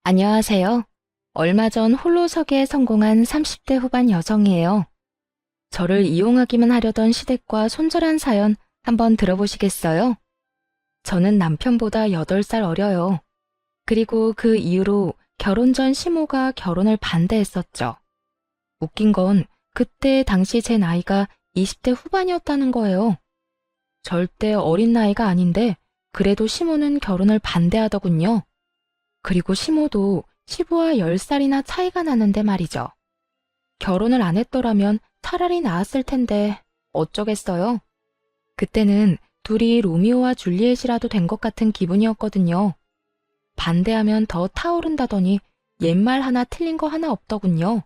안녕하세요. 얼마 전 홀로서기에 성공한 30대 후반 여성이에요. 저를 이용하기만 하려던 시댁과 손절한 사연 한번 들어보시겠어요? 저는 남편보다 8살 어려요. 그리고 그 이후로 결혼 전 시모가 결혼을 반대했었죠. 웃긴 건 그때 당시 제 나이가 20대 후반이었다는 거예요. 절대 어린 나이가 아닌데 그래도 시모는 결혼을 반대하더군요. 그리고 시모도 시부와 10살이나 차이가 나는데 말이죠. 결혼을 안 했더라면 차라리 나았을 텐데 어쩌겠어요. 그때는 둘이 로미오와 줄리엣이라도 된 것 같은 기분이었거든요. 반대하면 더 타오른다더니 옛말 하나 틀린 거 하나 없더군요.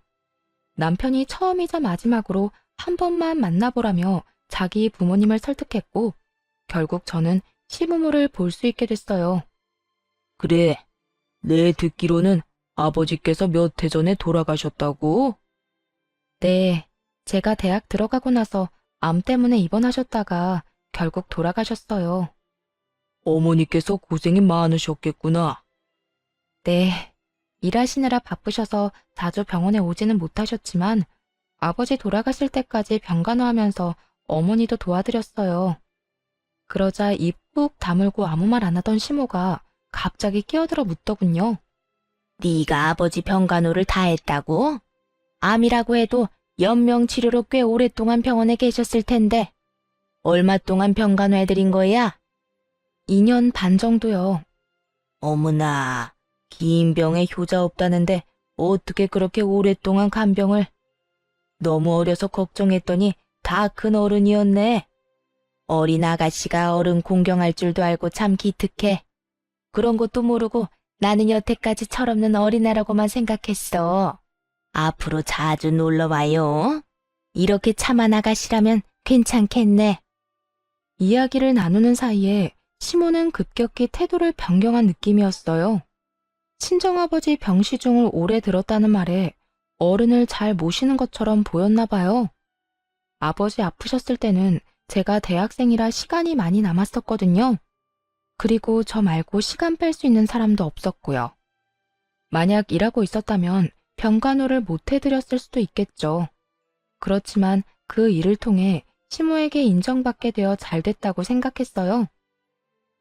남편이 처음이자 마지막으로 한 번만 만나보라며 자기 부모님을 설득했고 결국 저는 시부모를 볼 수 있게 됐어요. 그래, 내 듣기로는 아버지께서 몇 해 전에 돌아가셨다고? 네, 제가 대학 들어가고 나서 암 때문에 입원하셨다가 결국 돌아가셨어요. 어머니께서 고생이 많으셨겠구나. 네, 일하시느라 바쁘셔서 자주 병원에 오지는 못하셨지만 아버지 돌아가실 때까지 병간호하면서 어머니도 도와드렸어요. 그러자 입 푹 다물고 아무 말 안 하던 시모가 갑자기 끼어들어 묻더군요. 네가 아버지 병간호를 다 했다고? 암이라고 해도 연명 치료로 꽤 오랫동안 병원에 계셨을 텐데 얼마 동안 병간호 해드린 거야? 2년 반 정도요. 어머나, 긴 병에 효자 없다는데 어떻게 그렇게 오랫동안 간병을? 너무 어려서 걱정했더니 다 큰 어른이었네. 어린 아가씨가 어른 공경할 줄도 알고 참 기특해. 그런 것도 모르고 나는 여태까지 철없는 어린애라고만 생각했어. 앞으로 자주 놀러와요. 이렇게 참한 아가씨라면 괜찮겠네. 이야기를 나누는 사이에 시모는 급격히 태도를 변경한 느낌이었어요. 친정아버지 병시 중을 오래 들었다는 말에 어른을 잘 모시는 것처럼 보였나 봐요. 아버지 아프셨을 때는 제가 대학생이라 시간이 많이 남았었거든요. 그리고 저 말고 시간 뺄 수 있는 사람도 없었고요. 만약 일하고 있었다면 병간호를 못 해드렸을 수도 있겠죠. 그렇지만 그 일을 통해 시모에게 인정받게 되어 잘 됐다고 생각했어요.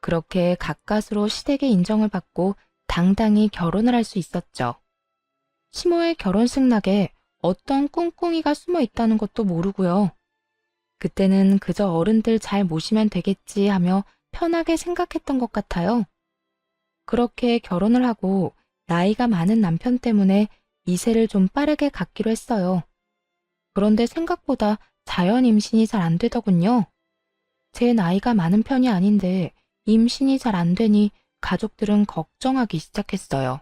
그렇게 가까스로 시댁의 인정을 받고 당당히 결혼을 할 수 있었죠. 시모의 결혼식 낙에 어떤 꿍꿍이가 숨어 있다는 것도 모르고요. 그때는 그저 어른들 잘 모시면 되겠지 하며 편하게 생각했던 것 같아요. 그렇게 결혼을 하고 나이가 많은 남편 때문에 이세를 좀 빠르게 갖기로 했어요. 그런데 생각보다 자연 임신이 잘 안 되더군요. 제 나이가 많은 편이 아닌데 임신이 잘 안 되니 가족들은 걱정하기 시작했어요.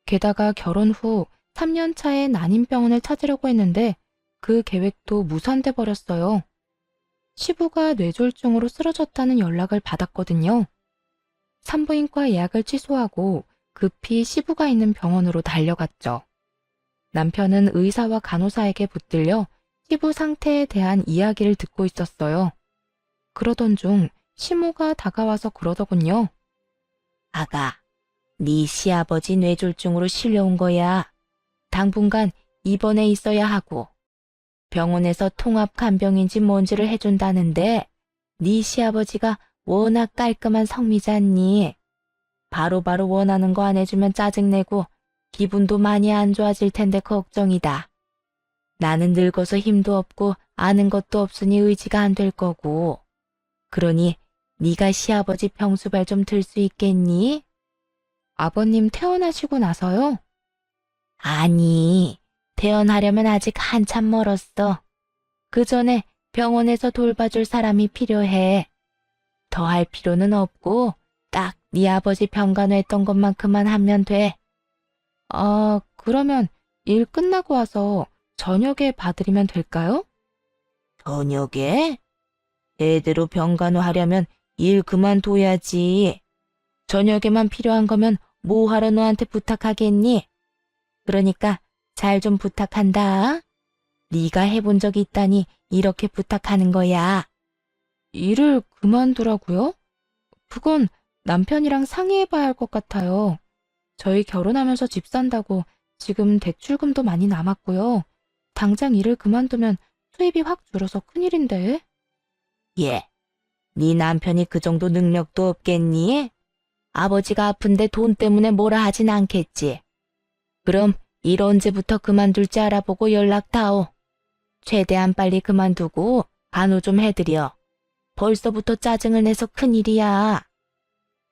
게다가 결혼 후 3년 차에 난임병원을 찾으려고 했는데 그 계획도 무산돼 버렸어요. 시부가 뇌졸중으로 쓰러졌다는 연락을 받았거든요. 산부인과 예약을 취소하고 급히 시부가 있는 병원으로 달려갔죠. 남편은 의사와 간호사에게 붙들려 시부 상태에 대한 이야기를 듣고 있었어요. 그러던 중 시모가 다가와서 그러더군요. 아가, 네 시아버지 뇌졸중으로 실려온 거야. 당분간 입원해 있어야 하고 병원에서 통합 간병인지 뭔지를 해준다는데 네 시아버지가 워낙 깔끔한 성미잖니. 바로바로 원하는 거 안 해주면 짜증내고 기분도 많이 안 좋아질 텐데 걱정이다. 나는 늙어서 힘도 없고 아는 것도 없으니 의지가 안 될 거고. 그러니 네가 시아버지 병수발 좀 들 수 있겠니? 아버님 태어나시고 나서요? 아니, 태어나려면 아직 한참 멀었어. 그 전에 병원에서 돌봐줄 사람이 필요해. 더 할 필요는 없고 딱 네 아버지 병간호했던 것만큼만 하면 돼. 아, 그러면 일 끝나고 와서 저녁에 봐드리면 될까요? 저녁에? 제대로 병간호하려면 일 그만둬야지. 저녁에만 필요한 거면 뭐하러 너한테 부탁하겠니? 그러니까 잘 좀 부탁한다. 네가 해본 적이 있다니 이렇게 부탁하는 거야. 일을 그만두라고요? 그건 남편이랑 상의해봐야 할 것 같아요. 저희 결혼하면서 집 산다고 지금 대출금도 많이 남았고요. 당장 일을 그만두면 수입이 확 줄어서 큰일인데. 예, 네 남편이 그 정도 능력도 없겠니? 아버지가 아픈데 돈 때문에 뭐라 하진 않겠지. 그럼 일 언제부터 그만둘지 알아보고 연락 다오. 최대한 빨리 그만두고 간호 좀 해드려. 벌써부터 짜증을 내서 큰일이야.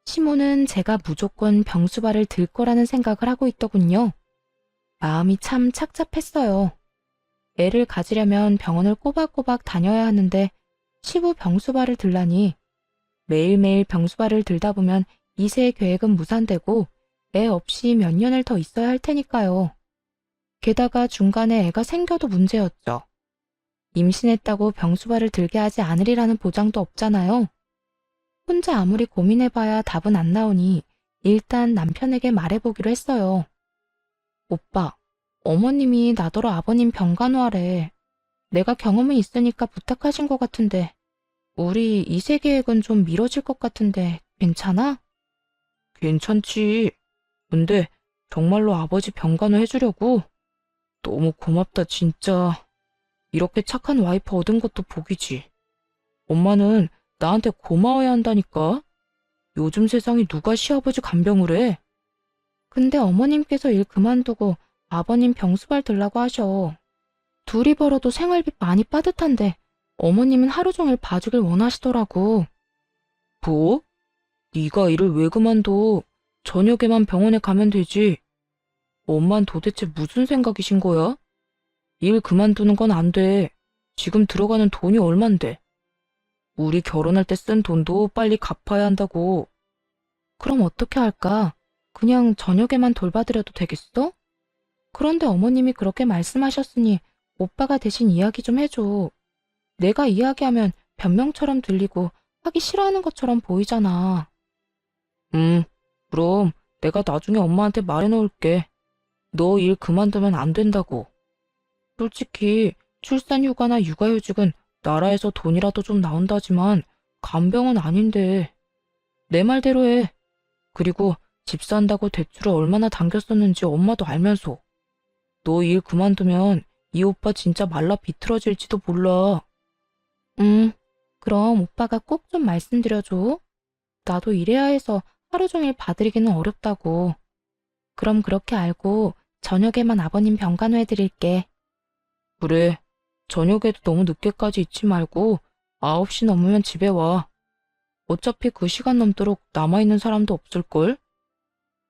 시모는 제가 무조건 병수발을 들 거라는 생각을 하고 있더군요. 마음이 참 착잡했어요. 애를 가지려면 병원을 꼬박꼬박 다녀야 하는데 시부 병수발을 들라니. 매일매일 병수발을 들다 보면 2세 계획은 무산되고 애 없이 몇 년을 더 있어야 할 테니까요. 게다가 중간에 애가 생겨도 문제였죠. 임신했다고 병수발을 들게 하지 않으리라는 보장도 없잖아요. 혼자 아무리 고민해봐야 답은 안 나오니 일단 남편에게 말해보기로 했어요. 오빠, 어머님이 나더러 아버님 병간호하래. 내가 경험이 있으니까 부탁하신 것 같은데 우리 2세 계획은 좀 미뤄질 것 같은데 괜찮아? 괜찮지. 근데 정말로 아버지 병간호 해주려고? 너무 고맙다 진짜. 이렇게 착한 와이프 얻은 것도 복이지. 엄마는 나한테 고마워야 한다니까. 요즘 세상에 누가 시아버지 간병을 해? 근데 어머님께서 일 그만두고 아버님 병수발 들라고 하셔. 둘이 벌어도 생활비 많이 빠듯한데 어머님은 하루 종일 봐주길 원하시더라고. 뭐? 네가 일을 왜 그만둬? 저녁에만 병원에 가면 되지. 엄만 도대체 무슨 생각이신 거야? 일 그만두는 건 안 돼. 지금 들어가는 돈이 얼만데. 우리 결혼할 때 쓴 돈도 빨리 갚아야 한다고. 그럼 어떻게 할까? 그냥 저녁에만 돌봐드려도 되겠어? 그런데 어머님이 그렇게 말씀하셨으니 오빠가 대신 이야기 좀 해줘. 내가 이야기하면 변명처럼 들리고 하기 싫어하는 것처럼 보이잖아. 그럼 내가 나중에 엄마한테 말해놓을게. 너 일 그만두면 안 된다고. 솔직히 출산휴가나 육아휴직은 나라에서 돈이라도 좀 나온다지만 간병은 아닌데. 내 말대로 해. 그리고 집 산다고 대출을 얼마나 당겼었는지 엄마도 알면서. 너 일 그만두면 이 오빠 진짜 말라 비틀어질지도 몰라. 그럼 오빠가 꼭 좀 말씀드려줘. 나도 일해야 해서 하루 종일 봐드리기는 어렵다고. 그럼 그렇게 알고 저녁에만 아버님 병간호 해드릴게. 그래. 저녁에도 너무 늦게까지 있지 말고 9시 넘으면 집에 와. 어차피 그 시간 넘도록 남아있는 사람도 없을걸?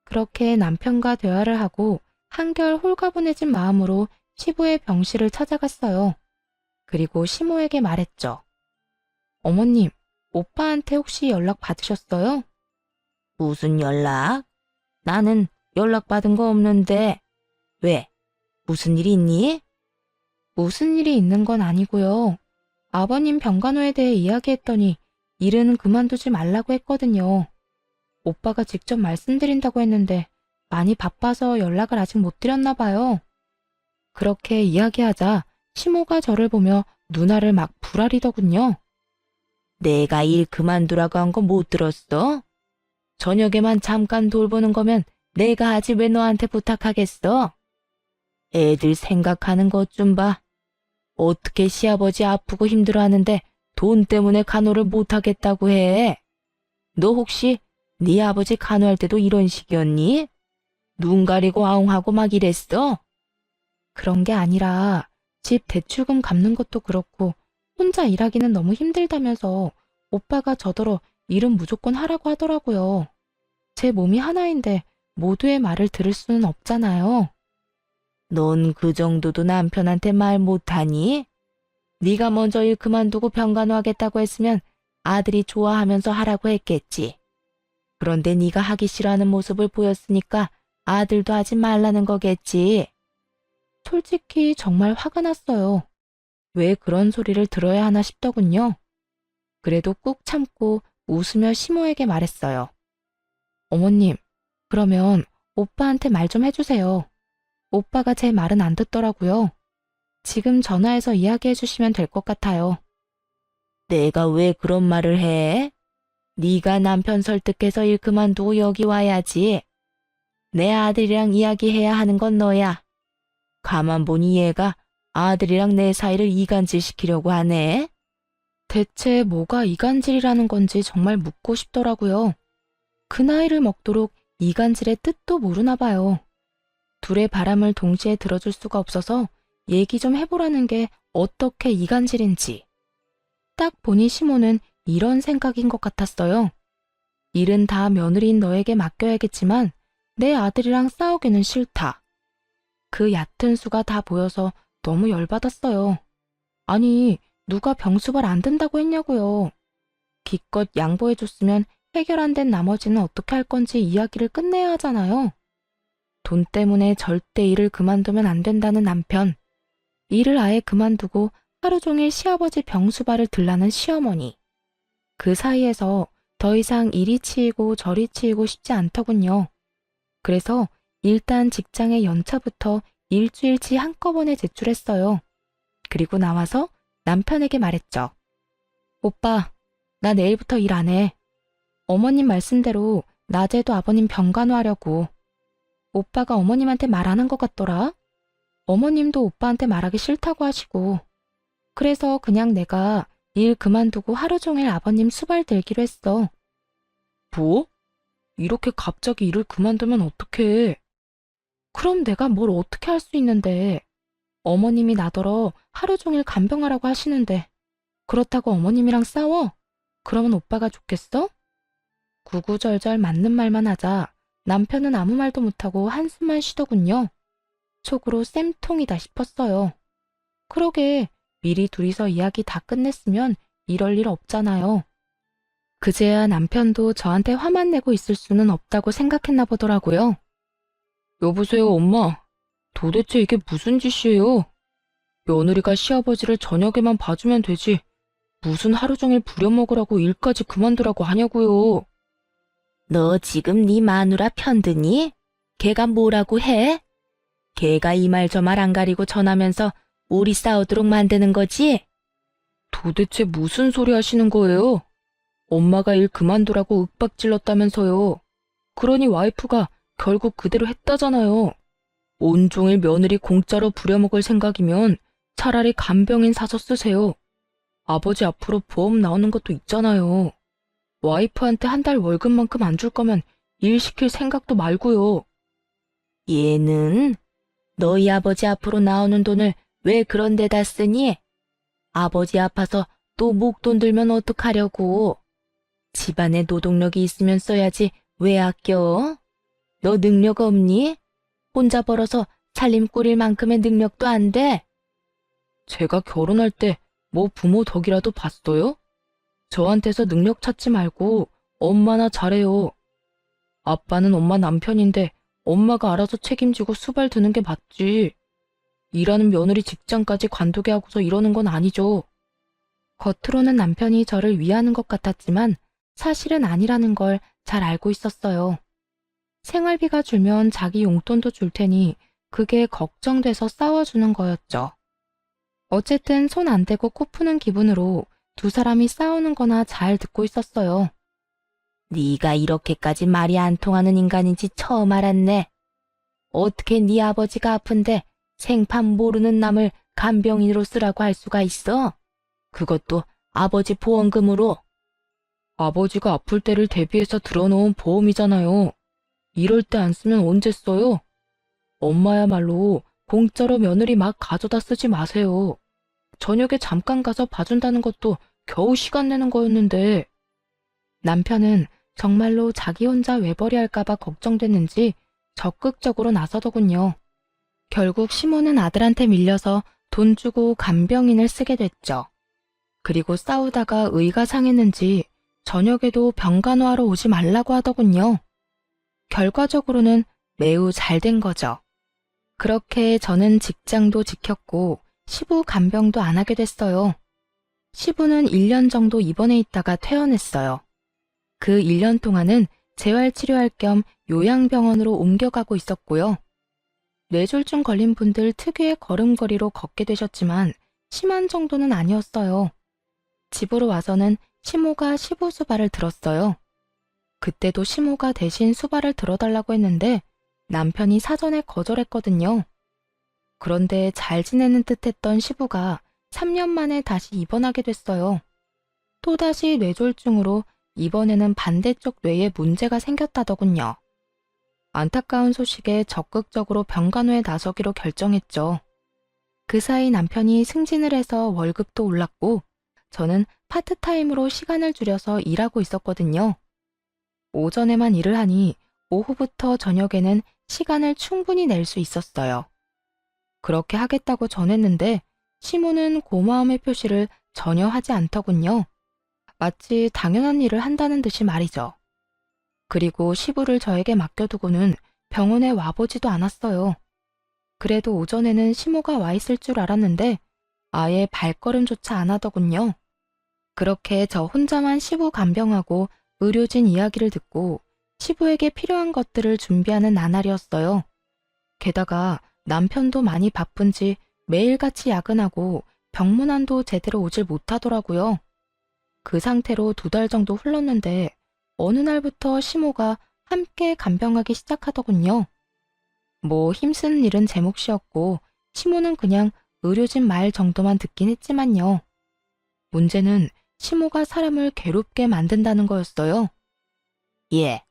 그렇게 남편과 대화를 하고 한결 홀가분해진 마음으로 시부의 병실을 찾아갔어요. 그리고 시모에게 말했죠. 어머님, 오빠한테 혹시 연락 받으셨어요? 무슨 연락? 나는 연락받은 거 없는데. 왜? 무슨 일 있니? 무슨 일이 있는 건 아니고요. 아버님 병간호에 대해 이야기했더니 일은 그만두지 말라고 했거든요. 오빠가 직접 말씀드린다고 했는데 많이 바빠서 연락을 아직 못 드렸나 봐요. 그렇게 이야기하자 시모가 저를 보며 누나를 막 부라리더군요. 내가 일 그만두라고 한 거 못 들었어? 저녁에만 잠깐 돌보는 거면 내가 하지 왜 너한테 부탁하겠어? 애들 생각하는 것 좀 봐. 어떻게 시아버지 아프고 힘들어하는데 돈 때문에 간호를 못하겠다고 해? 너 혹시 네 아버지 간호할 때도 이런 식이었니? 눈 가리고 아웅하고 막 이랬어? 그런 게 아니라 집 대출금 갚는 것도 그렇고 혼자 일하기는 너무 힘들다면서 오빠가 저더러 일은 무조건 하라고 하더라고요. 제 몸이 하나인데 모두의 말을 들을 수는 없잖아요. 넌 그 정도도 남편한테 말 못하니? 네가 먼저 일 그만두고 병간호하겠다고 했으면 아들이 좋아하면서 하라고 했겠지. 그런데 네가 하기 싫어하는 모습을 보였으니까 아들도 하지 말라는 거겠지. 솔직히 정말 화가 났어요. 왜 그런 소리를 들어야 하나 싶더군요. 그래도 꾹 참고 웃으며 시모에게 말했어요. 어머님, 그러면 오빠한테 말 좀 해주세요. 오빠가 제 말은 안 듣더라고요. 지금 전화해서 이야기해 주시면 될 것 같아요. 내가 왜 그런 말을 해? 네가 남편 설득해서 일 그만두고 여기 와야지. 내 아들이랑 이야기해야 하는 건 너야. 가만 보니 얘가 아들이랑 내 사이를 이간질시키려고 하네. 대체 뭐가 이간질이라는 건지 정말 묻고 싶더라고요. 그 나이를 먹도록 이간질의 뜻도 모르나 봐요. 둘의 바람을 동시에 들어줄 수가 없어서 얘기 좀 해보라는 게 어떻게 이간질인지. 딱 보니 시모는 이런 생각인 것 같았어요. 일은 다 며느리인 너에게 맡겨야겠지만 내 아들이랑 싸우기는 싫다. 그 얕은 수가 다 보여서 너무 열받았어요. 아니, 누가 병수발 안 된다고 했냐고요. 기껏 양보해줬으면 해결 안 된 나머지는 어떻게 할 건지 이야기를 끝내야 하잖아요. 돈 때문에 절대 일을 그만두면 안 된다는 남편. 일을 아예 그만두고 하루 종일 시아버지 병수발을 들라는 시어머니. 그 사이에서 더 이상 이리 치이고 저리 치이고 싶지 않더군요. 그래서 일단 직장의 연차부터 일주일치 한꺼번에 제출했어요. 그리고 나와서 남편에게 말했죠. 오빠, 나 내일부터 일 안 해. 어머님 말씀대로 낮에도 아버님 병간호하려고. 오빠가 어머님한테 말 안 한 것 같더라. 어머님도 오빠한테 말하기 싫다고 하시고. 그래서 그냥 내가 일 그만두고 하루 종일 아버님 수발 들기로 했어. 뭐? 이렇게 갑자기 일을 그만두면 어떡해? 그럼 내가 뭘 어떻게 할 수 있는데. 어머님이 나더러 하루 종일 간병하라고 하시는데 그렇다고 어머님이랑 싸워? 그러면 오빠가 좋겠어? 구구절절 맞는 말만 하자 남편은 아무 말도 못하고 한숨만 쉬더군요. 속으로 쌤통이다 싶었어요. 그러게 미리 둘이서 이야기 다 끝냈으면 이럴 일 없잖아요. 그제야 남편도 저한테 화만 내고 있을 수는 없다고 생각했나 보더라고요. 여보세요, 엄마. 도대체 이게 무슨 짓이에요? 며느리가 시아버지를 저녁에만 봐주면 되지. 무슨 하루 종일 부려먹으라고 일까지 그만두라고 하냐고요. 너 지금 네 마누라 편드니? 걔가 뭐라고 해? 걔가 이 말 저 말 안 가리고 전하면서 우리 싸우도록 만드는 거지? 도대체 무슨 소리 하시는 거예요? 엄마가 일 그만두라고 윽박질렀다면서요. 그러니 와이프가 결국 그대로 했다잖아요. 온종일 며느리 공짜로 부려먹을 생각이면 차라리 간병인 사서 쓰세요. 아버지 앞으로 보험 나오는 것도 있잖아요. 와이프한테 한 달 월급만큼 안 줄 거면 일 시킬 생각도 말고요. 얘는 너희 아버지 앞으로 나오는 돈을 왜 그런 데다 쓰니? 아버지 아파서 또 목돈 들면 어떡하려고? 집안에 노동력이 있으면 써야지 왜 아껴? 너 능력 없니? 혼자 벌어서 살림 꾸릴 만큼의 능력도 안 돼? 제가 결혼할 때 뭐 부모 덕이라도 봤어요? 저한테서 능력 찾지 말고 엄마나 잘해요. 아빠는 엄마 남편인데 엄마가 알아서 책임지고 수발 드는 게 맞지. 일하는 며느리 직장까지 관두게 하고서 이러는 건 아니죠. 겉으로는 남편이 저를 위하는 것 같았지만 사실은 아니라는 걸 잘 알고 있었어요. 생활비가 줄면 자기 용돈도 줄 테니 그게 걱정돼서 싸워주는 거였죠. 어쨌든 손 안 대고 코 푸는 기분으로 두 사람이 싸우는 거나 잘 듣고 있었어요. 네가 이렇게까지 말이 안 통하는 인간인지 처음 알았네. 어떻게 네 아버지가 아픈데 생판 모르는 남을 간병인으로 쓰라고 할 수가 있어? 그것도 아버지 보험금으로. 아버지가 아플 때를 대비해서 들어놓은 보험이잖아요. 이럴 때 안 쓰면 언제 써요? 엄마야말로 공짜로 며느리 막 가져다 쓰지 마세요. 저녁에 잠깐 가서 봐준다는 것도 겨우 시간 내는 거였는데. 남편은 정말로 자기 혼자 외벌이 할까봐 걱정됐는지 적극적으로 나서더군요. 결국 시모는 아들한테 밀려서 돈 주고 간병인을 쓰게 됐죠. 그리고 싸우다가 의가 상했는지 저녁에도 병간호하러 오지 말라고 하더군요. 결과적으로는 매우 잘 된 거죠. 그렇게 저는 직장도 지켰고 시부 간병도 안 하게 됐어요. 시부는 1년 정도 입원해 있다가 퇴원했어요. 그 1년 동안은 재활치료할 겸 요양병원으로 옮겨가고 있었고요. 뇌졸중 걸린 분들 특유의 걸음걸이로 걷게 되셨지만 심한 정도는 아니었어요. 집으로 와서는 시모가 시부 수발을 들었어요. 그때도 시모가 대신 수발을 들어달라고 했는데 남편이 사전에 거절했거든요. 그런데 잘 지내는 듯했던 시부가 3년 만에 다시 입원하게 됐어요. 또다시 뇌졸중으로 이번에는 반대쪽 뇌에 문제가 생겼다더군요. 안타까운 소식에 적극적으로 병간호에 나서기로 결정했죠. 그 사이 남편이 승진을 해서 월급도 올랐고 저는 파트타임으로 시간을 줄여서 일하고 있었거든요. 오전에만 일을 하니 오후부터 저녁에는 시간을 충분히 낼 수 있었어요. 그렇게 하겠다고 전했는데 시모는 고마움의 표시를 전혀 하지 않더군요. 마치 당연한 일을 한다는 듯이 말이죠. 그리고 시부를 저에게 맡겨두고는 병원에 와보지도 않았어요. 그래도 오전에는 시모가 와 있을 줄 알았는데 아예 발걸음조차 안 하더군요. 그렇게 저 혼자만 시부 간병하고 의료진 이야기를 듣고 시부에게 필요한 것들을 준비하는 나날이었어요. 게다가 남편도 많이 바쁜지 매일같이 야근하고 병문안도 제대로 오질 못하더라고요. 그 상태로 2달 정도 흘렀는데 어느 날부터 시모가 함께 간병하기 시작하더군요. 뭐 힘쓰는 일은 제 몫이었고 시모는 그냥 의료진 말 정도만 듣긴 했지만요. 문제는 시모가 사람을 괴롭게 만든다는 거였어요. 예,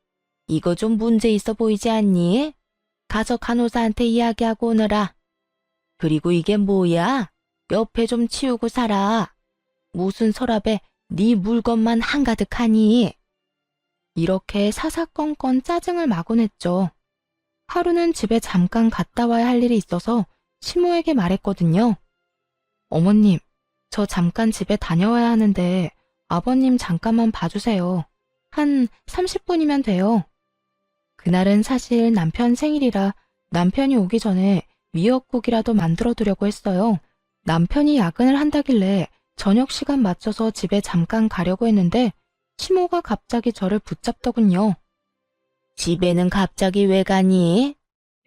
이거 좀 문제 있어 보이지 않니? 가서 간호사한테 이야기하고 오너라. 그리고 이게 뭐야? 옆에 좀 치우고 살아. 무슨 서랍에 네 물건만 한가득하니? 이렇게 사사건건 짜증을 마구 냈죠. 하루는 집에 잠깐 갔다 와야 할 일이 있어서 시모에게 말했거든요. 어머님, 저 잠깐 집에 다녀와야 하는데 아버님 잠깐만 봐주세요. 한 30분이면 돼요. 그날은 사실 남편 생일이라 남편이 오기 전에 미역국이라도 만들어 두려고 했어요. 남편이 야근을 한다길래 저녁 시간 맞춰서 집에 잠깐 가려고 했는데 시모가 갑자기 저를 붙잡더군요. 집에는 갑자기 왜 가니?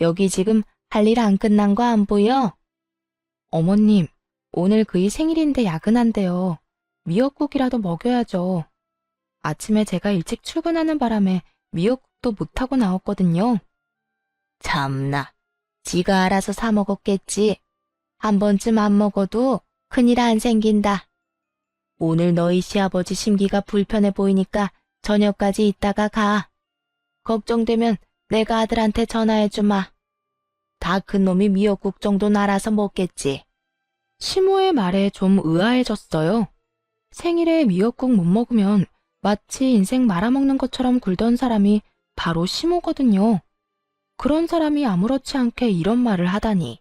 여기 지금 할 일 안 끝난 거 안 보여? 어머님, 오늘 그이 생일인데 야근한대요. 미역국이라도 먹여야죠. 아침에 제가 일찍 출근하는 바람에 미역국도 못하고 나왔거든요. 참나, 지가 알아서 사 먹었겠지. 한 번쯤 안 먹어도 큰일 안 생긴다. 오늘 너희 시아버지 심기가 불편해 보이니까 저녁까지 있다가 가. 걱정되면 내가 아들한테 전화해주마. 다 큰 놈이 미역국 정도는 알아서 먹겠지. 시모의 말에 좀 의아해졌어요. 생일에 미역국 못 먹으면 마치 인생 말아먹는 것처럼 굴던 사람이 바로 시모거든요. 그런 사람이 아무렇지 않게 이런 말을 하다니.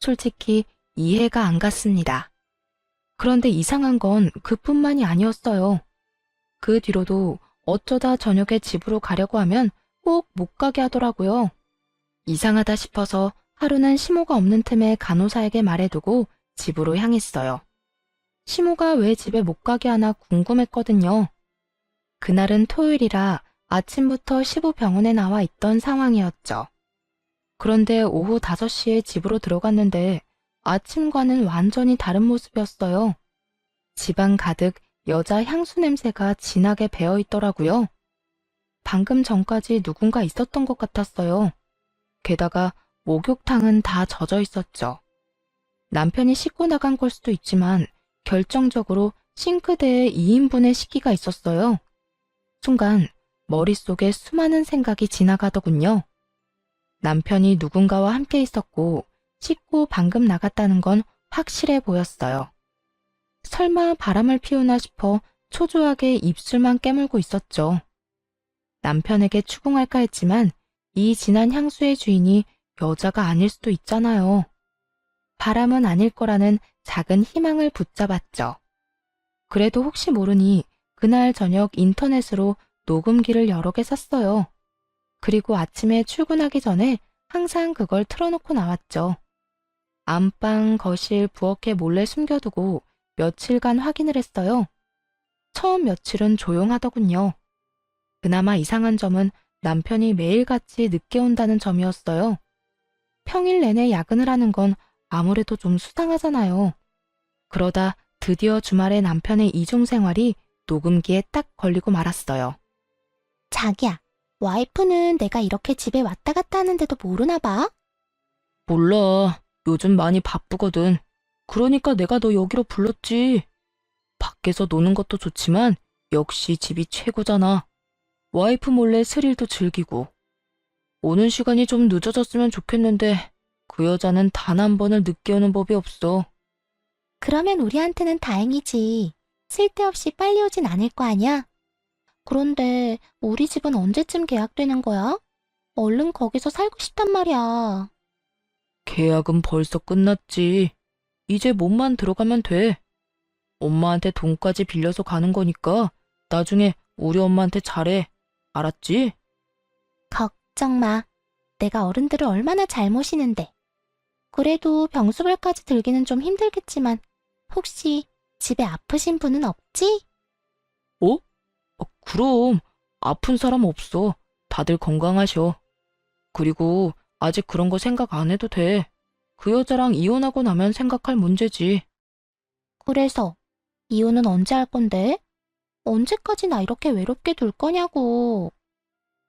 솔직히 이해가 안 갔습니다. 그런데 이상한 건 그뿐만이 아니었어요. 그 뒤로도 어쩌다 저녁에 집으로 가려고 하면 꼭 못 가게 하더라고요. 이상하다 싶어서 하루는 시모가 없는 틈에 간호사에게 말해두고 집으로 향했어요. 시모가 왜 집에 못 가게 하나 궁금했거든요. 그날은 토요일이라 아침부터 시부 병원에 나와 있던 상황이었죠. 그런데 오후 5시에 집으로 들어갔는데 아침과는 완전히 다른 모습이었어요. 집안 가득 여자 향수 냄새가 진하게 배어 있더라고요. 방금 전까지 누군가 있었던 것 같았어요. 게다가 목욕탕은 다 젖어 있었죠. 남편이 씻고 나간 걸 수도 있지만 결정적으로 싱크대에 2인분의 식기가 있었어요. 순간 머릿속에 수많은 생각이 지나가더군요. 남편이 누군가와 함께 있었고 씻고 방금 나갔다는 건 확실해 보였어요. 설마 바람을 피우나 싶어 초조하게 입술만 깨물고 있었죠. 남편에게 추궁할까 했지만 이 진한 향수의 주인이 여자가 아닐 수도 있잖아요. 바람은 아닐 거라는 작은 희망을 붙잡았죠. 그래도 혹시 모르니 그날 저녁 인터넷으로 녹음기를 여러 개 샀어요. 그리고 아침에 출근하기 전에 항상 그걸 틀어놓고 나왔죠. 안방, 거실, 부엌에 몰래 숨겨두고 며칠간 확인을 했어요. 처음 며칠은 조용하더군요. 그나마 이상한 점은 남편이 매일같이 늦게 온다는 점이었어요. 평일 내내 야근을 하는 건 아무래도 좀 수상하잖아요. 그러다 드디어 주말에 남편의 이중생활이 녹음기에 딱 걸리고 말았어요. 자기야, 와이프는 내가 이렇게 집에 왔다 갔다 하는데도 모르나 봐? 몰라. 요즘 많이 바쁘거든. 그러니까 내가 너 여기로 불렀지. 밖에서 노는 것도 좋지만 역시 집이 최고잖아. 와이프 몰래 스릴도 즐기고. 오는 시간이 좀 늦어졌으면 좋겠는데 그 여자는 단 한 번을 늦게 오는 법이 없어. 그러면 우리한테는 다행이지. 쓸데없이 빨리 오진 않을 거 아니야? 그런데 우리 집은 언제쯤 계약되는 거야? 얼른 거기서 살고 싶단 말이야. 계약은 벌써 끝났지. 이제 몸만 들어가면 돼. 엄마한테 돈까지 빌려서 가는 거니까 나중에 우리 엄마한테 잘해. 알았지? 걱정 마. 내가 어른들을 얼마나 잘 모시는데. 그래도 병수발까지 들기는 좀 힘들겠지만 혹시 집에 아프신 분은 없지? 어? 그럼 아픈 사람 없어. 다들 건강하셔. 그리고 아직 그런 거 생각 안 해도 돼. 그 여자랑 이혼하고 나면 생각할 문제지. 그래서 이혼은 언제 할 건데? 언제까지 나 이렇게 외롭게 둘 거냐고.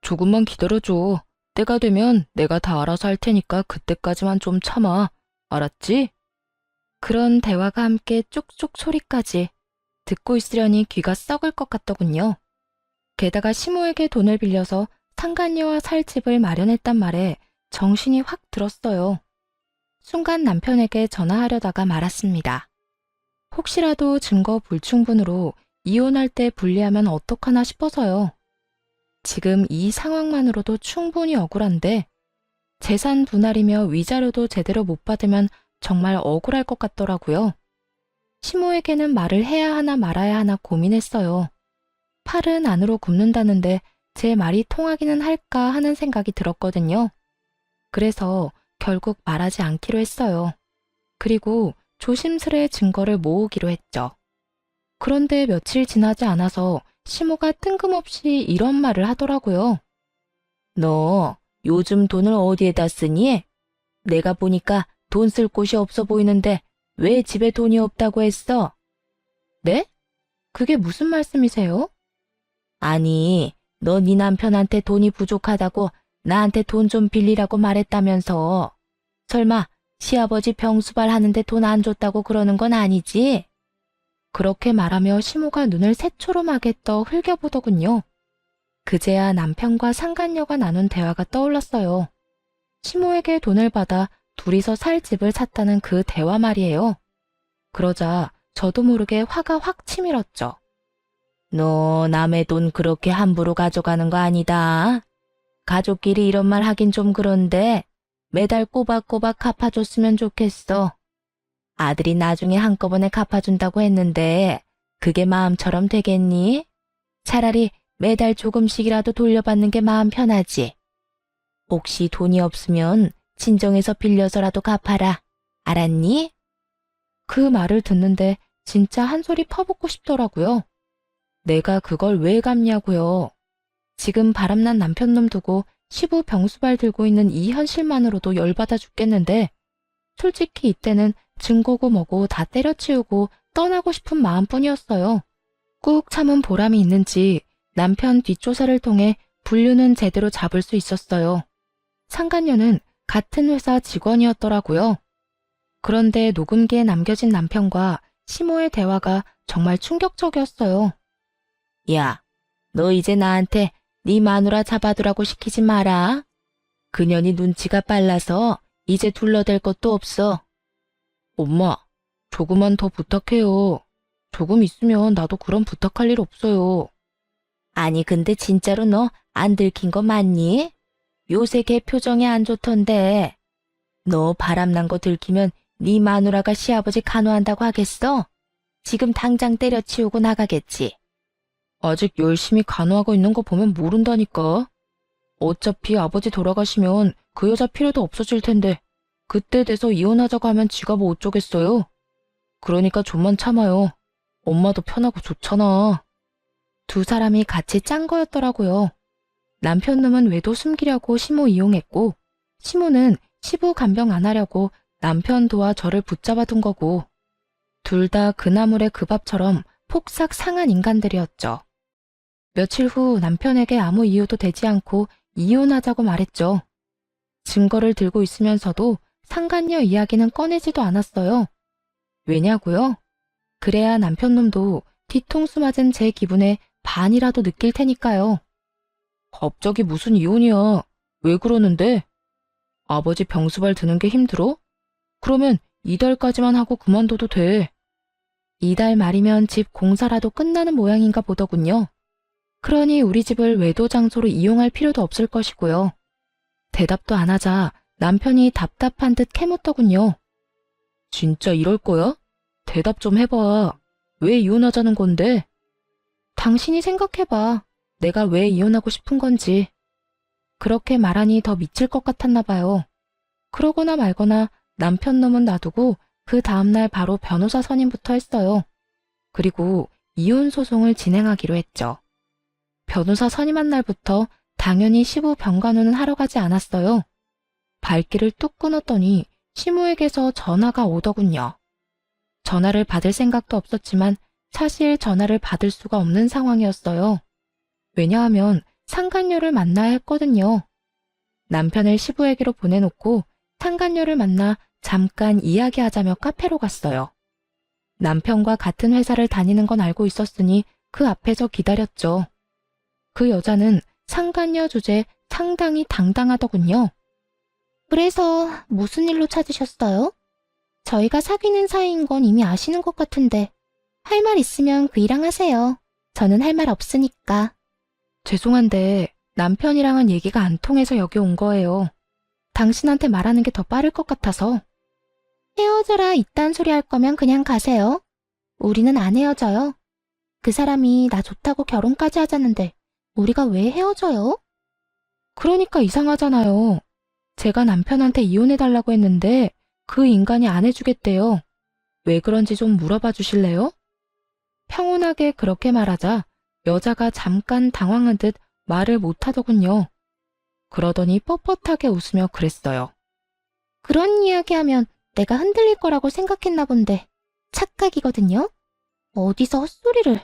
조금만 기다려줘. 때가 되면 내가 다 알아서 할 테니까 그때까지만 좀 참아. 알았지? 그런 대화가 함께 쪽쪽 소리까지 듣고 있으려니 귀가 썩을 것 같더군요. 게다가 시모에게 돈을 빌려서 상간녀와 살 집을 마련했단 말에 정신이 확 들었어요. 순간 남편에게 전화하려다가 말았습니다. 혹시라도 증거 불충분으로 이혼할 때 불리하면 어떡하나 싶어서요. 지금 이 상황만으로도 충분히 억울한데 재산 분할이며 위자료도 제대로 못 받으면 정말 억울할 것 같더라고요. 시모에게는 말을 해야 하나 말아야 하나 고민했어요. 팔은 안으로 굽는다는데 제 말이 통하기는 할까 하는 생각이 들었거든요. 그래서 결국 말하지 않기로 했어요. 그리고 조심스레 증거를 모으기로 했죠. 그런데 며칠 지나지 않아서 시모가 뜬금없이 이런 말을 하더라고요. 너 요즘 돈을 어디에다 쓰니? 내가 보니까 돈 쓸 곳이 없어 보이는데 왜 집에 돈이 없다고 했어? 네? 그게 무슨 말씀이세요? 아니, 너 네 남편한테 돈이 부족하다고 나한테 돈 좀 빌리라고 말했다면서. 설마 시아버지 병수발 하는데 돈 안 줬다고 그러는 건 아니지? 그렇게 말하며 시모가 눈을 새초롬하게 떠 흘겨보더군요. 그제야 남편과 상간녀가 나눈 대화가 떠올랐어요. 시모에게 돈을 받아 둘이서 살 집을 샀다는 그 대화 말이에요. 그러자 저도 모르게 화가 확 치밀었죠. 너 남의 돈 그렇게 함부로 가져가는 거 아니다. 가족끼리 이런 말 하긴 좀 그런데 매달 꼬박꼬박 갚아줬으면 좋겠어. 아들이 나중에 한꺼번에 갚아준다고 했는데 그게 마음처럼 되겠니? 차라리 매달 조금씩이라도 돌려받는 게 마음 편하지. 혹시 돈이 없으면 친정에서 빌려서라도 갚아라. 알았니? 그 말을 듣는데 진짜 한 소리 퍼붓고 싶더라고요. 내가 그걸 왜 갚냐고요. 지금 바람난 남편놈 두고 시부 병수발 들고 있는 이 현실만으로도 열받아 죽겠는데 솔직히 이때는 증거고 뭐고 다 때려치우고 떠나고 싶은 마음뿐이었어요. 꾹 참은 보람이 있는지 남편 뒷조사를 통해 분류는 제대로 잡을 수 있었어요. 상간녀는 같은 회사 직원이었더라고요. 그런데 녹음기에 남겨진 남편과 시모의 대화가 정말 충격적이었어요. 야, 너 이제 나한테 네 마누라 잡아두라고 시키지 마라. 그년이 눈치가 빨라서 이제 둘러댈 것도 없어. 엄마, 조금만 더 부탁해요. 조금 있으면 나도 그런 부탁할 일 없어요. 아니 근데 진짜로 너 안 들킨 거 맞니? 요새 걔 표정이 안 좋던데. 너 바람난 거 들키면 네 마누라가 시아버지 간호한다고 하겠어? 지금 당장 때려치우고 나가겠지. 아직 열심히 간호하고 있는 거 보면 모른다니까. 어차피 아버지 돌아가시면 그 여자 필요도 없어질 텐데 그때 돼서 이혼하자고 하면 지가 뭐 어쩌겠어요. 그러니까 좀만 참아요. 엄마도 편하고 좋잖아. 두 사람이 같이 짠 거였더라고요. 남편 놈은 외도 숨기려고 시모 이용했고 시모는 시부 간병 안 하려고 남편 도와 저를 붙잡아 둔 거고 둘 다 그 나물의 그 밥처럼 폭삭 상한 인간들이었죠. 며칠 후 남편에게 아무 이유도 되지 않고 이혼하자고 말했죠. 증거를 들고 있으면서도 상간녀 이야기는 꺼내지도 않았어요. 왜냐고요? 그래야 남편 놈도 뒤통수 맞은 제 기분에 반이라도 느낄 테니까요. 갑자기 무슨 이혼이야? 왜 그러는데? 아버지 병수발 드는 게 힘들어? 그러면 이달까지만 하고 그만둬도 돼. 이달 말이면 집 공사라도 끝나는 모양인가 보더군요. 그러니 우리 집을 외도 장소로 이용할 필요도 없을 것이고요. 대답도 안 하자 남편이 답답한 듯 캐묻더군요. 진짜 이럴 거야? 대답 좀 해봐. 왜 이혼하자는 건데? 당신이 생각해봐. 내가 왜 이혼하고 싶은 건지. 그렇게 말하니 더 미칠 것 같았나 봐요. 그러거나 말거나 남편 놈은 놔두고 그 다음날 바로 변호사 선임부터 했어요. 그리고 이혼 소송을 진행하기로 했죠. 변호사 선임한 날부터 당연히 시부 병간호는 하러 가지 않았어요. 발길을 뚝 끊었더니 시모에게서 전화가 오더군요. 전화를 받을 생각도 없었지만 사실 전화를 받을 수가 없는 상황이었어요. 왜냐하면 상간녀를 만나야 했거든요. 남편을 시부에게로 보내놓고 상간녀를 만나 잠깐 이야기하자며 카페로 갔어요. 남편과 같은 회사를 다니는 건 알고 있었으니 그 앞에서 기다렸죠. 그 여자는 상간녀 주제 상당히 당당하더군요. 그래서 무슨 일로 찾으셨어요? 저희가 사귀는 사이인 건 이미 아시는 것 같은데 할 말 있으면 그이랑 하세요. 저는 할 말 없으니까. 죄송한데 남편이랑은 얘기가 안 통해서 여기 온 거예요. 당신한테 말하는 게 더 빠를 것 같아서. 헤어져라 이딴 소리 할 거면 그냥 가세요. 우리는 안 헤어져요. 그 사람이 나 좋다고 결혼까지 하자는데 우리가 왜 헤어져요? 그러니까 이상하잖아요. 제가 남편한테 이혼해달라고 했는데 그 인간이 안 해주겠대요. 왜 그런지 좀 물어봐 주실래요? 평온하게 그렇게 말하자 여자가 잠깐 당황한 듯 말을 못하더군요. 그러더니 뻣뻣하게 웃으며 그랬어요. 그런 이야기하면 내가 흔들릴 거라고 생각했나 본데 착각이거든요. 어디서 헛소리를.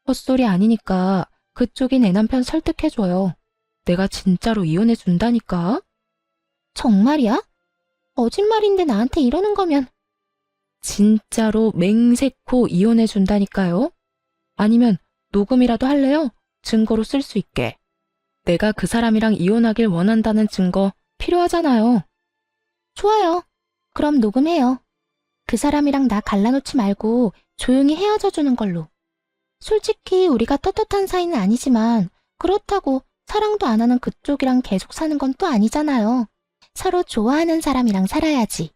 헛소리 아니니까 그쪽이 내 남편 설득해줘요. 내가 진짜로 이혼해준다니까? 정말이야? 거짓말인데 나한테 이러는 거면. 진짜로 맹세코 이혼해준다니까요? 아니면 녹음이라도 할래요? 증거로 쓸 수 있게. 내가 그 사람이랑 이혼하길 원한다는 증거 필요하잖아요. 좋아요. 그럼 녹음해요. 그 사람이랑 나 갈라놓지 말고 조용히 헤어져 주는 걸로. 솔직히 우리가 떳떳한 사이는 아니지만 그렇다고 사랑도 안 하는 그쪽이랑 계속 사는 건 또 아니잖아요. 서로 좋아하는 사람이랑 살아야지.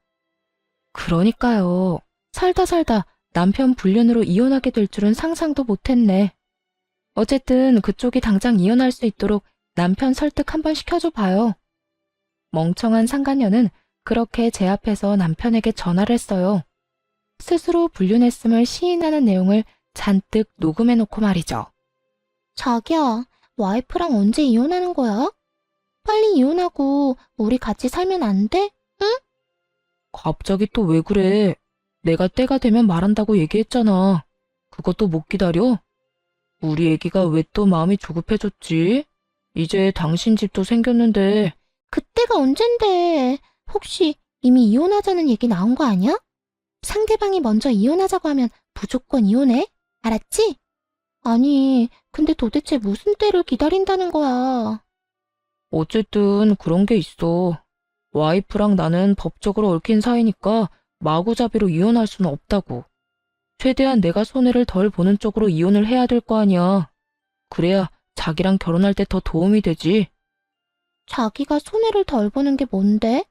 그러니까요. 살다 남편 불륜으로 이혼하게 될 줄은 상상도 못했네. 어쨌든 그쪽이 당장 이혼할 수 있도록 남편 설득 한번 시켜줘 봐요. 멍청한 상간녀는 그렇게 제 앞에서 남편에게 전화를 했어요. 스스로 불륜했음을 시인하는 내용을 잔뜩 녹음해놓고 말이죠. 자기야, 와이프랑 언제 이혼하는 거야? 빨리 이혼하고 우리 같이 살면 안 돼? 갑자기 또 왜 그래? 내가 때가 되면 말한다고 얘기했잖아. 그것도 못 기다려? 우리 애기가 왜 또 마음이 조급해졌지? 이제 당신 집도 생겼는데. 그때가 언젠데. 혹시 이미 이혼하자는 얘기 나온 거 아니야? 상대방이 먼저 이혼하자고 하면 무조건 이혼해? 알았지? 아니, 근데 도대체 무슨 때를 기다린다는 거야? 어쨌든 그런 게 있어. 와이프랑 나는 법적으로 얽힌 사이니까 마구잡이로 이혼할 수는 없다고. 최대한 내가 손해를 덜 보는 쪽으로 이혼을 해야 될 거 아니야. 그래야 자기랑 결혼할 때 더 도움이 되지. 자기가 손해를 덜 보는 게 뭔데?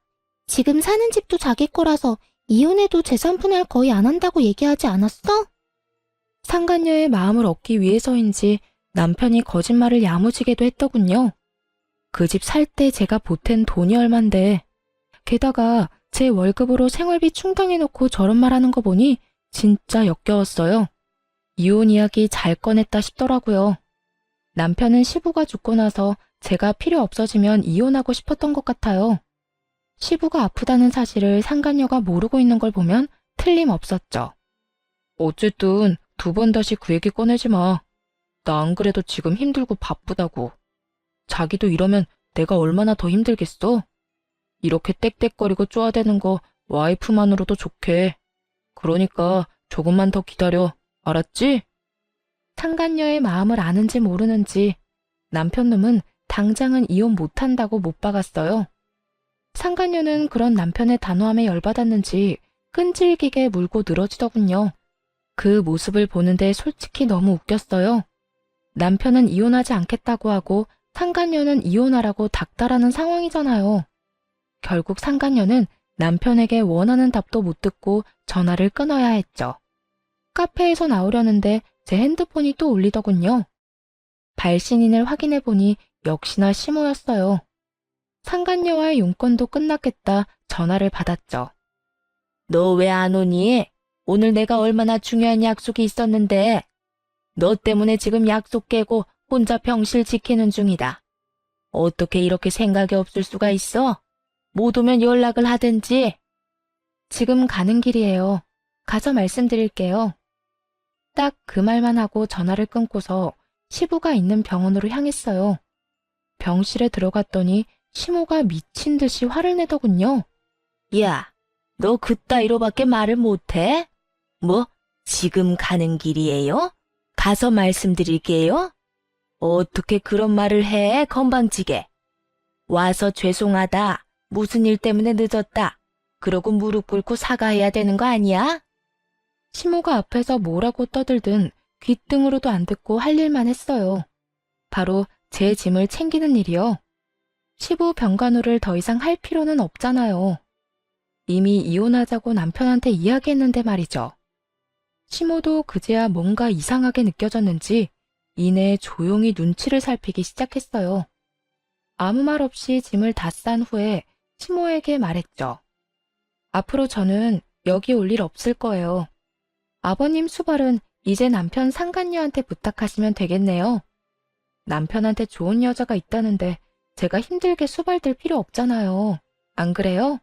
지금 사는 집도 자기 거라서 이혼해도 재산 분할 거의 안 한다고 얘기하지 않았어? 상간녀의 마음을 얻기 위해서인지 남편이 거짓말을 야무지게도 했더군요. 그 집 살 때 제가 보탠 돈이 얼만데. 게다가 제 월급으로 생활비 충당해놓고 저런 말 하는 거 보니 진짜 역겨웠어요. 이혼 이야기 잘 꺼냈다 싶더라고요. 남편은 시부가 죽고 나서 제가 필요 없어지면 이혼하고 싶었던 것 같아요. 시부가 아프다는 사실을 상간녀가 모르고 있는 걸 보면 틀림없었죠. 어쨌든 두 번 다시 그 얘기 꺼내지 마. 나 안 그래도 지금 힘들고 바쁘다고. 자기도 이러면 내가 얼마나 더 힘들겠어? 이렇게 떽떽거리고 쪼아대는 거 와이프만으로도 좋게. 그러니까 조금만 더 기다려. 알았지? 상간녀의 마음을 아는지 모르는지 남편놈은 당장은 이혼 못한다고 못 박았어요. 상간녀는 그런 남편의 단호함에 열받았는지 끈질기게 물고 늘어지더군요. 그 모습을 보는데 솔직히 너무 웃겼어요. 남편은 이혼하지 않겠다고 하고 상간녀는 이혼하라고 닥달하는 상황이잖아요. 결국 상간녀는 남편에게 원하는 답도 못 듣고 전화를 끊어야 했죠. 카페에서 나오려는데 제 핸드폰이 또 울리더군요. 발신인을 확인해보니 역시나 시모였어요. 상간녀와의 용건도 끝났겠다 전화를 받았죠. 너 왜 안 오니? 오늘 내가 얼마나 중요한 약속이 있었는데. 너 때문에 지금 약속 깨고 혼자 병실 지키는 중이다. 어떻게 이렇게 생각이 없을 수가 있어? 못 오면 연락을 하든지. 지금 가는 길이에요. 가서 말씀드릴게요. 딱 그 말만 하고 전화를 끊고서 시부가 있는 병원으로 향했어요. 병실에 들어갔더니 시모가 미친 듯이 화를 내더군요. 야, 너 그따위로밖에 말을 못해? 뭐, 지금 가는 길이에요? 가서 말씀드릴게요? 어떻게 그런 말을 해, 건방지게. 와서 죄송하다. 무슨 일 때문에 늦었다. 그러고 무릎 꿇고 사과해야 되는 거 아니야? 시모가 앞에서 뭐라고 떠들든 귓등으로도 안 듣고 할 일만 했어요. 바로 제 짐을 챙기는 일이요. 시부 병간호를 더 이상 할 필요는 없잖아요. 이미 이혼하자고 남편한테 이야기했는데 말이죠. 시모도 그제야 뭔가 이상하게 느껴졌는지 이내 조용히 눈치를 살피기 시작했어요. 아무 말 없이 짐을 다 싼 후에 시모에게 말했죠. 앞으로 저는 여기 올 일 없을 거예요. 아버님 수발은 이제 남편 상간녀한테 부탁하시면 되겠네요. 남편한테 좋은 여자가 있다는데 제가 힘들게 수발들 필요 없잖아요. 안 그래요?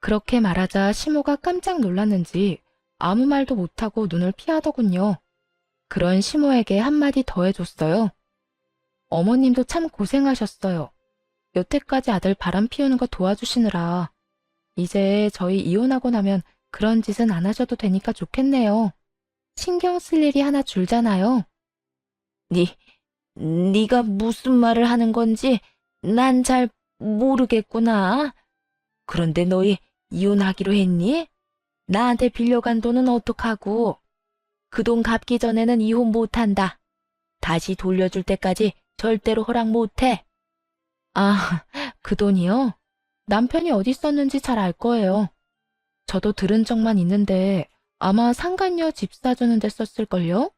그렇게 말하자 시모가 깜짝 놀랐는지 아무 말도 못하고 눈을 피하더군요. 그런 시모에게 한마디 더 해줬어요. 어머님도 참 고생하셨어요. 여태까지 아들 바람 피우는 거 도와주시느라. 이제 저희 이혼하고 나면 그런 짓은 안 하셔도 되니까 좋겠네요. 신경 쓸 일이 하나 줄잖아요. 네가 무슨 말을 하는 건지 난 잘 모르겠구나. 그런데 너희 이혼하기로 했니? 나한테 빌려간 돈은 어떡하고? 그 돈 갚기 전에는 이혼 못한다. 다시 돌려줄 때까지 절대로 허락 못해. 아, 그 돈이요? 남편이 어디 썼는지 잘 알 거예요. 저도 들은 적만 있는데 아마 상간녀 집 사주는 데 썼을걸요?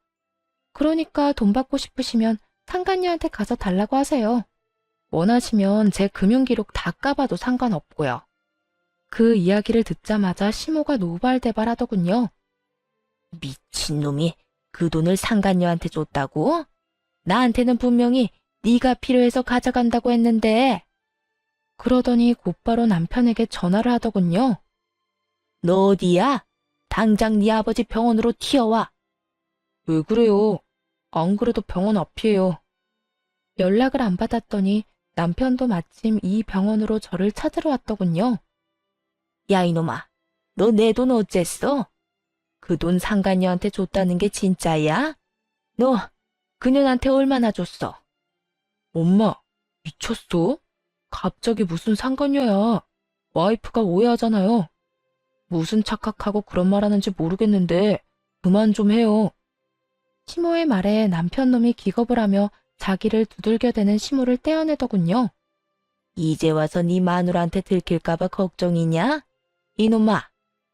그러니까 돈 받고 싶으시면 상간녀한테 가서 달라고 하세요. 원하시면 제 금융기록 다 까봐도 상관없고요. 그 이야기를 듣자마자 시모가 노발대발하더군요. 미친놈이 그 돈을 상간녀한테 줬다고? 나한테는 분명히 네가 필요해서 가져간다고 했는데. 그러더니 곧바로 남편에게 전화를 하더군요. 너 어디야? 당장 네 아버지 병원으로 튀어와. 왜 그래요? 안 그래도 병원 앞이에요. 연락을 안 받았더니 남편도 마침 이 병원으로 저를 찾으러 왔더군요. 야 이놈아, 너 내 돈 어쨌어? 그 돈 상간녀한테 줬다는 게 진짜야? 너 그년한테 얼마나 줬어? 엄마, 미쳤어? 갑자기 무슨 상관녀야. 와이프가 오해하잖아요. 무슨 착각하고 그런 말 하는지 모르겠는데 그만 좀 해요. 시모의 말에 남편놈이 기겁을 하며 자기를 두들겨대는 시모를 떼어내더군요. 이제 와서 네 마누라한테 들킬까봐 걱정이냐? 이놈아,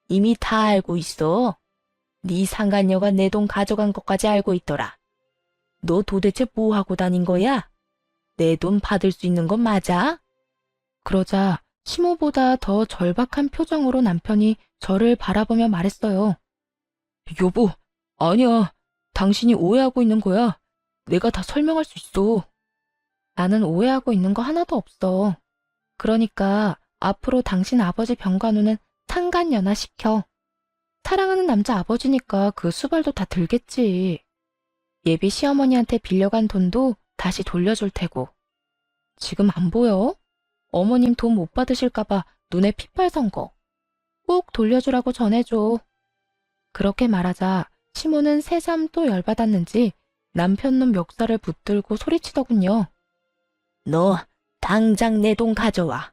이미 다 알고 있어. 네 상간녀가 내 돈 가져간 것까지 알고 있더라. 너 도대체 뭐 하고 다닌 거야? 내 돈 받을 수 있는 건 맞아? 그러자 시모보다 더 절박한 표정으로 남편이 저를 바라보며 말했어요. 여보, 아니야. 당신이 오해하고 있는 거야. 내가 다 설명할 수 있어. 나는 오해하고 있는 거 하나도 없어. 그러니까 앞으로 당신 아버지 병간호는 상간녀나 시켜. 사랑하는 남자 아버지니까 그 수발도 다 들겠지. 예비 시어머니한테 빌려간 돈도 다시 돌려줄 테고. 지금 안 보여? 어머님 돈 못 받으실까봐 눈에 핏발 선 거. 꼭 돌려주라고 전해줘. 그렇게 말하자 시모는 새삼 또 열받았는지 남편 놈 멱살을 붙들고 소리치더군요. 너 당장 내 돈 가져와.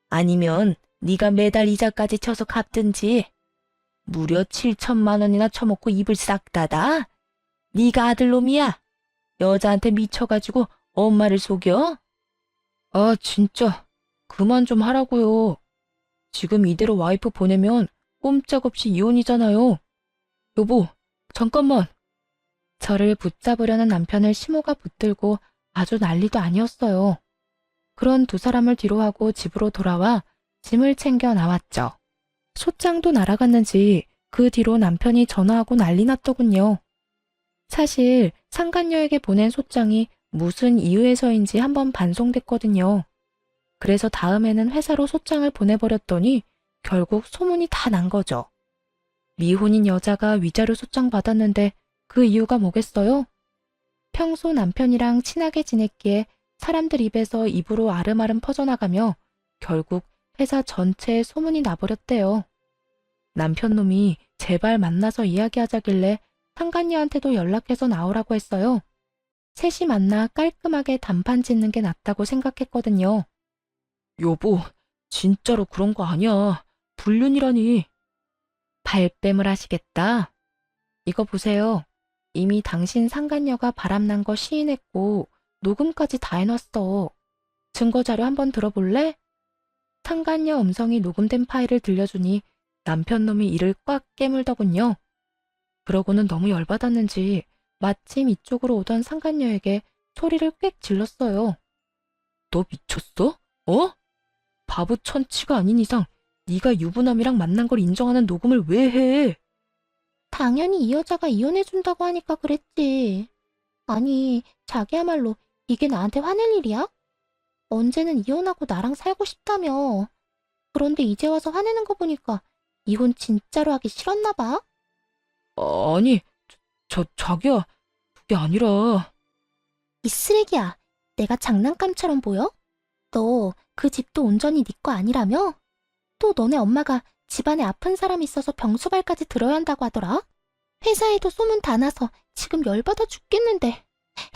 아니면 네가 매달 이자까지 쳐서 갚든지. 무려 7천만 원이나 처먹고 입을 싹 닫아? 네가 아들놈이야? 여자한테 미쳐가지고 엄마를 속여? 아, 진짜. 그만 좀 하라고요. 지금 이대로 와이프 보내면 꼼짝없이 이혼이잖아요. 여보, 잠깐만. 저를 붙잡으려는 남편을 시모가 붙들고 아주 난리도 아니었어요. 그런 두 사람을 뒤로하고 집으로 돌아와 짐을 챙겨 나왔죠. 소장도 날아갔는지 그 뒤로 남편이 전화하고 난리 났더군요. 사실 상간녀에게 보낸 소장이 무슨 이유에서인지 한번 반송됐거든요. 그래서 다음에는 회사로 소장을 보내버렸더니 결국 소문이 다 난 거죠. 미혼인 여자가 위자료 소장 받았는데 그 이유가 뭐겠어요? 평소 남편이랑 친하게 지냈기에 사람들 입에서 입으로 아름아름 퍼져나가며 결국 회사 전체에 소문이 나버렸대요. 남편 놈이 제발 만나서 이야기하자길래 상간녀한테도 연락해서 나오라고 했어요. 셋이 만나 깔끔하게 단판 짓는 게 낫다고 생각했거든요. 여보, 진짜로 그런 거 아니야. 불륜이라니. 발뺌을 하시겠다. 이거 보세요. 이미 당신 상간녀가 바람난 거 시인했고 녹음까지 다 해놨어. 증거자료 한번 들어볼래? 상간녀 음성이 녹음된 파일을 들려주니 남편 놈이 이를 꽉 깨물더군요. 그러고는 너무 열받았는지 마침 이쪽으로 오던 상간녀에게 소리를 꽥 질렀어요. 너 미쳤어? 어? 바보 천치가 아닌 이상 네가 유부남이랑 만난 걸 인정하는 녹음을 왜 해? 당연히 이 여자가 이혼해준다고 하니까 그랬지. 아니, 자기야말로 이게 나한테 화낼 일이야? 언제는 이혼하고 나랑 살고 싶다며. 그런데 이제 와서 화내는 거 보니까 이혼 진짜로 하기 싫었나 봐. 아니, 자기야, 그게 아니라. 이 쓰레기야. 내가 장난감처럼 보여? 너 그 집도 온전히 네 거 아니라며? 또 너네 엄마가 집안에 아픈 사람 있어서 병수발까지 들어야 한다고 하더라. 회사에도 소문 다 나서 지금 열받아 죽겠는데.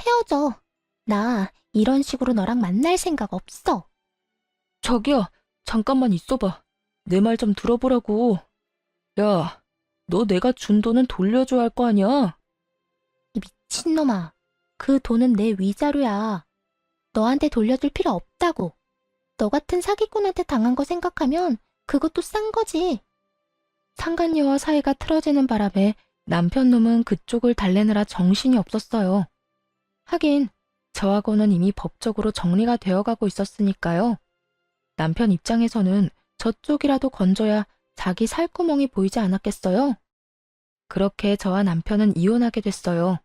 헤어져. 나 이런 식으로 너랑 만날 생각 없어. 자기야, 잠깐만 있어봐. 내 말 좀 들어보라고. 야, 너 내가 준 돈은 돌려줘야 할 거 아니야? 이 미친놈아. 그 돈은 내 위자료야. 너한테 돌려줄 필요 없다고. 너 같은 사기꾼한테 당한 거 생각하면 그것도 싼 거지. 상간녀와 사이가 틀어지는 바람에 남편 놈은 그쪽을 달래느라 정신이 없었어요. 하긴 저하고는 이미 법적으로 정리가 되어가고 있었으니까요. 남편 입장에서는 저쪽이라도 건져야 자기 살구멍이 보이지 않았겠어요? 그렇게 저와 남편은 이혼하게 됐어요.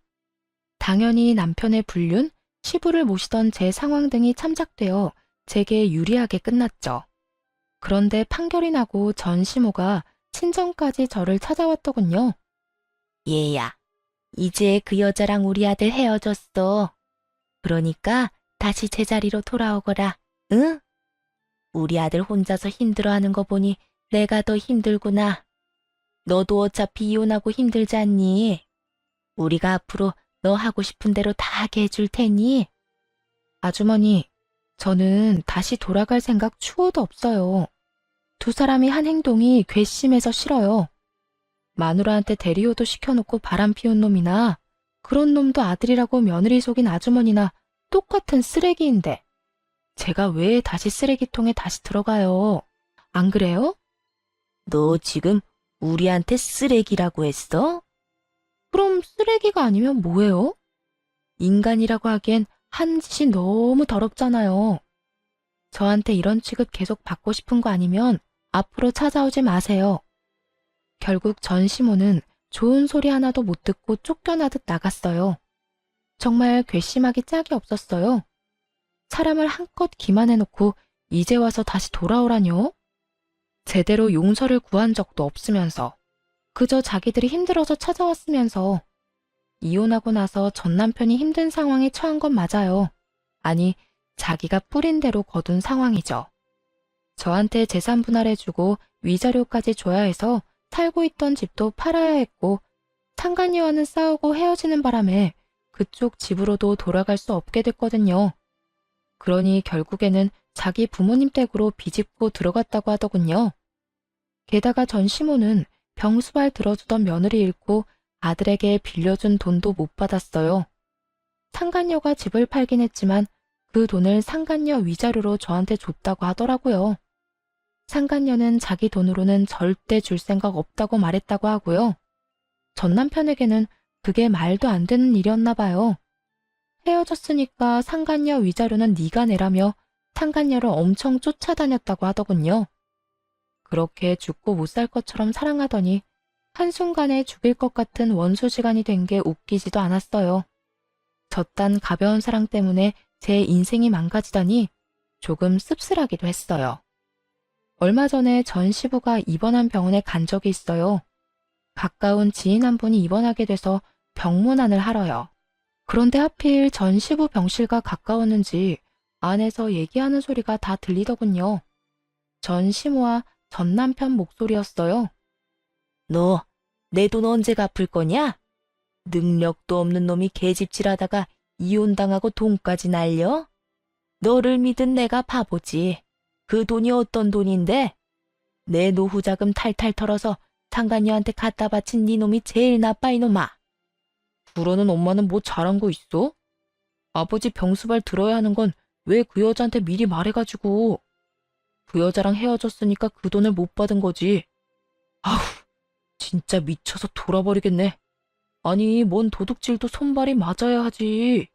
당연히 남편의 불륜, 시부를 모시던 제 상황 등이 참작되어 제게 유리하게 끝났죠. 그런데 판결이 나고 전 시모가 친정까지 저를 찾아왔더군요. 얘야, 이제 그 여자랑 우리 아들 헤어졌어. 그러니까 다시 제자리로 돌아오거라, 응? 우리 아들 혼자서 힘들어하는 거 보니 내가 더 힘들구나. 너도 어차피 이혼하고 힘들지 않니? 우리가 앞으로 너 하고 싶은 대로 다 하게 해줄 테니. 아주머니, 저는 다시 돌아갈 생각 추호도 없어요. 두 사람이 한 행동이 괘씸해서 싫어요. 마누라한테 대리호도 시켜놓고 바람 피운 놈이나 그런 놈도 아들이라고 며느리 속인 아주머니나 똑같은 쓰레기인데 제가 왜 다시 쓰레기통에 다시 들어가요? 안 그래요? 너 지금 우리한테 쓰레기라고 했어? 그럼 쓰레기가 아니면 뭐예요? 인간이라고 하기엔 한 짓이 너무 더럽잖아요. 저한테 이런 취급 계속 받고 싶은 거 아니면 앞으로 찾아오지 마세요. 결국 전 시모는 좋은 소리 하나도 못 듣고 쫓겨나듯 나갔어요. 정말 괘씸하기 짝이 없었어요. 사람을 한껏 기만해놓고 이제 와서 다시 돌아오라뇨? 제대로 용서를 구한 적도 없으면서 그저 자기들이 힘들어서 찾아왔으면서 이혼하고 나서 전 남편이 힘든 상황에 처한 건 맞아요. 아니, 자기가 뿌린 대로 거둔 상황이죠. 저한테 재산 분할해주고 위자료까지 줘야 해서 살고 있던 집도 팔아야 했고 상간녀와는 싸우고 헤어지는 바람에 그쪽 집으로도 돌아갈 수 없게 됐거든요. 그러니 결국에는 자기 부모님 댁으로 비집고 들어갔다고 하더군요. 게다가 전 시모는 병수발 들어주던 며느리 잃고 아들에게 빌려준 돈도 못 받았어요. 상간녀가 집을 팔긴 했지만 그 돈을 상간녀 위자료로 저한테 줬다고 하더라고요. 상간녀는 자기 돈으로는 절대 줄 생각 없다고 말했다고 하고요. 전 남편에게는 그게 말도 안 되는 일이었나 봐요. 헤어졌으니까 상간녀 위자료는 네가 내라며 상간녀를 엄청 쫓아다녔다고 하더군요. 그렇게 죽고 못 살 것처럼 사랑하더니 한순간에 죽일 것 같은 원수지간이 된 게 웃기지도 않았어요. 저딴 가벼운 사랑 때문에 제 인생이 망가지다니 조금 씁쓸하기도 했어요. 얼마 전에 전 시부가 입원한 병원에 간 적이 있어요. 가까운 지인 한 분이 입원하게 돼서 병문안을 하러요. 그런데 하필 전 시부 병실과 가까웠는지 안에서 얘기하는 소리가 다 들리더군요. 전 시모와 전 남편 목소리였어요. 너 내 돈 언제 갚을 거냐? 능력도 없는 놈이 개집질하다가 이혼당하고 돈까지 날려? 너를 믿은 내가 바보지. 그 돈이 어떤 돈인데? 내 노후 자금 탈탈 털어서 상간녀한테 갖다 바친 네 놈이 제일 나빠 이놈아. 그러는 엄마는 뭐 잘한 거 있어? 아버지 병수발 들어야 하는 건 왜 그 여자한테 미리 말해가지고. 그 여자랑 헤어졌으니까 그 돈을 못 받은 거지. 아우, 진짜 미쳐서 돌아버리겠네. 아니, 뭔 도둑질도 손발이 맞아야 하지.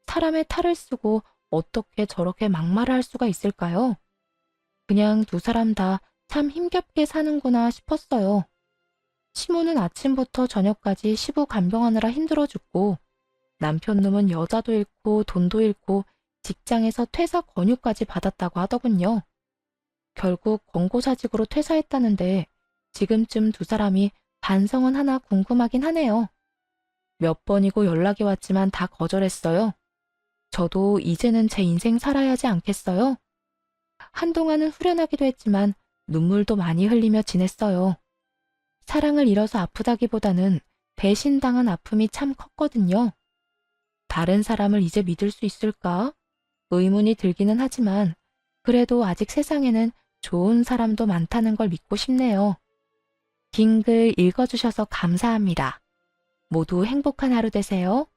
사람의 탈을 쓰고 어떻게 저렇게 막말을 할 수가 있을까요? 그냥 두 사람 다 참 힘겹게 사는구나 싶었어요. 시모는 아침부터 저녁까지 시부 간병하느라 힘들어 죽고 남편 놈은 여자도 잃고 돈도 잃고 직장에서 퇴사 권유까지 받았다고 하더군요. 결국 권고사직으로 퇴사했다는데 지금쯤 두 사람이 반성은 하나 궁금하긴 하네요. 몇 번이고 연락이 왔지만 다 거절했어요. 저도 이제는 제 인생 살아야 하지 않겠어요? 한동안은 후련하기도 했지만 눈물도 많이 흘리며 지냈어요. 사랑을 잃어서 아프다기보다는 배신당한 아픔이 참 컸거든요. 다른 사람을 이제 믿을 수 있을까? 의문이 들기는 하지만 그래도 아직 세상에는 좋은 사람도 많다는 걸 믿고 싶네요. 긴 글 읽어주셔서 감사합니다. 모두 행복한 하루 되세요.